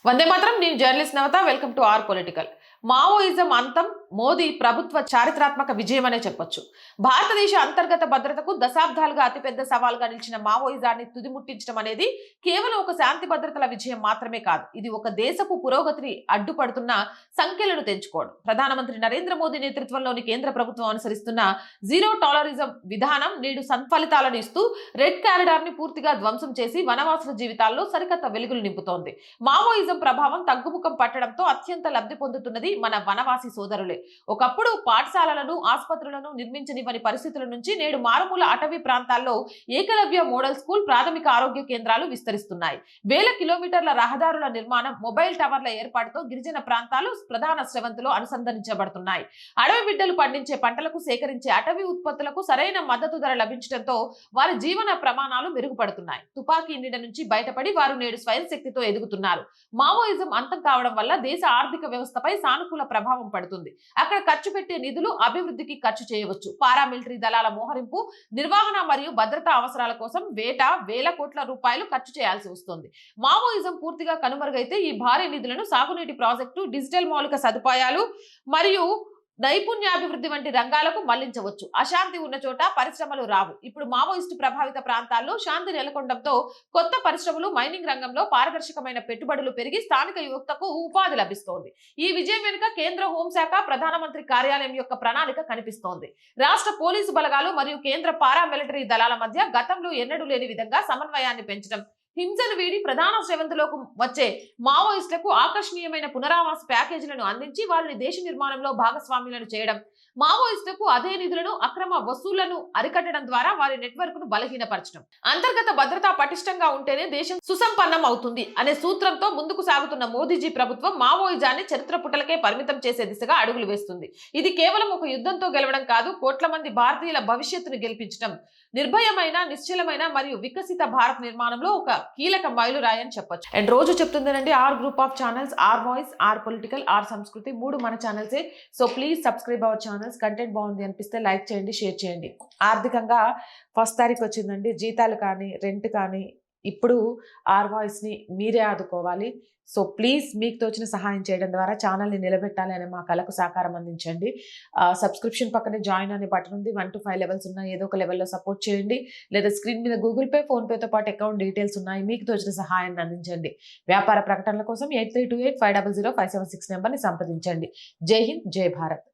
వందే మాత్రం. నేను journalist Navata. Welcome to R political. Maoism అంతం మోదీ ప్రభుత్వ చారిత్రాత్మక విజయమనే చెప్పొచ్చు. భారతదేశ అంతర్గత భద్రతకు దశాబ్దాలుగా అతిపెద్ద సవాల్గా నిలిచిన మావోయిజాన్ని తుదిముట్టించడం అనేది కేవలం ఒక శాంతి భద్రతల విజయం మాత్రమే కాదు. ఇది ఒక దేశపు పురోగతిని అడ్డుపడుతున్న సంఖ్యలను తెంచుకోవడం. ప్రధానమంత్రి నరేంద్ర మోదీ నేతృత్వంలోని కేంద్ర ప్రభుత్వం అనుసరిస్తున్న జీరో టాలరిజం విధానం నేడు సత్ఫలితాలను ఇస్తూ రెడ్ కారిడార్ ని పూర్తిగా ధ్వంసం చేసి వనవాసుల జీవితాల్లో సరికొత్త వెలుగులు నింపుతోంది. మావోయిజం ప్రభావం తగ్గుముఖం పట్టడంతో అత్యంత లబ్ధి పొందుతున్నది మన వనవాసి సోదరులే. ఒకప్పుడు పాఠశాలలను, ఆసుపత్రులను నిర్మించనివ్వని పరిస్థితుల నుంచి నేడు మారుమూల అటవీ ప్రాంతాల్లో ఏకలవ్య మోడల్ స్కూల్, ప్రాథమిక ఆరోగ్య కేంద్రాలు విస్తరిస్తున్నాయి. వేల కిలోమీటర్ల రహదారుల నిర్మాణం, మొబైల్ టవర్ల ఏర్పాటుతో గిరిజన ప్రాంతాలు ప్రధాన స్రవంతిలో అనుసంధానించబడుతున్నాయి. అడవి బిడ్డలు పండించే పంటలకు, సేకరించే అటవీ ఉత్పత్తులకు సరైన మద్దతు ధర లభించడంతో వారి జీవన ప్రమాణాలు మెరుగుపడుతున్నాయి. తుపాకీ నీడ నుంచి బయటపడి వారు నేడు స్వయం శక్తితో ఎదుగుతున్నారు. మావోయిజం అంతం కావడం వల్ల దేశ ఆర్థిక వ్యవస్థపై సానుకూల ప్రభావం పడుతుంది. అక్కడ ఖర్చు పెట్టే నిధులు అభివృద్ధికి ఖర్చు చేయవచ్చు. పారామిలిటరీ దళాల మోహరింపు, నిర్వహణ మరియు భద్రతా అవసరాల కోసం వేల కోట్ల రూపాయలు ఖర్చు చేయాల్సి వస్తుంది. మావోయిజం పూర్తిగా కనుమరుగైతే ఈ భారీ నిధులను సాగునీటి ప్రాజెక్టు, డిజిటల్ మౌలిక సదుపాయాలు మరియు నైపుణ్యాభివృద్ధి వంటి రంగాలకు మళ్లించవచ్చు. అశాంతి ఉన్న చోట పరిశ్రమలు రావు. ఇప్పుడు మావోయిస్టు ప్రభావిత ప్రాంతాల్లో శాంతి నెలకొండడంతో కొత్త పరిశ్రమలు, మైనింగ్ రంగంలో పారదర్శకమైన పెట్టుబడులు పెరిగి స్థానిక యువతకు ఉపాధి లభిస్తోంది. ఈ విజయం వెనుక కేంద్ర హోంశాఖ, ప్రధానమంత్రి కార్యాలయం యొక్క ప్రణాళిక కనిపిస్తోంది. రాష్ట్ర పోలీసు బలగాలు మరియు కేంద్ర పారామిలిటరీ దళాల మధ్య గతంలో ఎన్నడూ లేని విధంగా సమన్వయాన్ని పెంచడం, హింసను వీడి ప్రధాన శ్రవంతిలోకి వచ్చే మావోయిస్టులకు ఆకర్షణీయమైన పునరావాస ప్యాకేజీలను అందించి వారిని దేశ నిర్మాణంలో భాగస్వాములను చేయడం, మావోయిస్టులకు అదే నిధులను, అక్రమ వసూళ్లను అరికట్టడం ద్వారా వారి నెట్వర్క్ ను బలహీనపరచడం. అంతర్గత భద్రత పటిష్టంగా ఉంటేనే దేశం సుసంపన్నం అవుతుంది అనే సూత్రంతో ముందుకు సాగుతున్న మోదీజీ ప్రభుత్వం మావోయిజాన్ని చరిత్ర పుటలకే పరిమితం చేసే దిశగా అడుగులు వేస్తుంది. ఇది కేవలం ఒక యుద్ధంతో గెలవడం కాదు, కోట్ల మంది భారతీయుల భవిష్యత్తును గెలిపించడం, నిర్భయమైన, నిశ్చలమైన మరియు వికసిత భారత్ నిర్మాణంలో ఒక కీలక మైలురాయి అని చెప్పొచ్చు. అండ్ రోజు చెప్తుందేనండి, R group of channels, R voice, R political, R Sanskriti, 3 మన ఛానల్సే. So please subscribe our channels. Content బాగుంది అనిపిస్తే లైక్ చేయండి, షేర్ చేయండి. ఆర్థికంగా 1st తారీఖు వచ్చిందండి. జీతాలు కానీ, రెంట్ కానీ ఇప్పుడు ఆర్ వాయిస్ ని మీరే ఆదుకోవాలి. సో ప్లీజ్ మీకు తోచిన సహాయం చేయడం ద్వారా ఛానల్ని నిలబెట్టాలి అనే మా కళకు సహకారం అందించండి. సబ్స్క్రిప్షన్ పక్కనే జాయిన్ అనే బటన్ ఉంది. 1 to 5 లెవెల్స్ ఉన్నాయి. ఏదో ఒక లెవెల్లో సపోర్ట్ చేయండి. లేదా స్క్రీన్ మీద గూగుల్ పే, ఫోన్ పేతో పాటు అకౌంట్ డీటెయిల్స్ ఉన్నాయి. మీకు తోచిన సహాయాన్ని అందించండి. వ్యాపార ప్రకటనల కోసం 8328500576 నెంబర్ని సంప్రదించండి. జై హింద్, జై భారత్.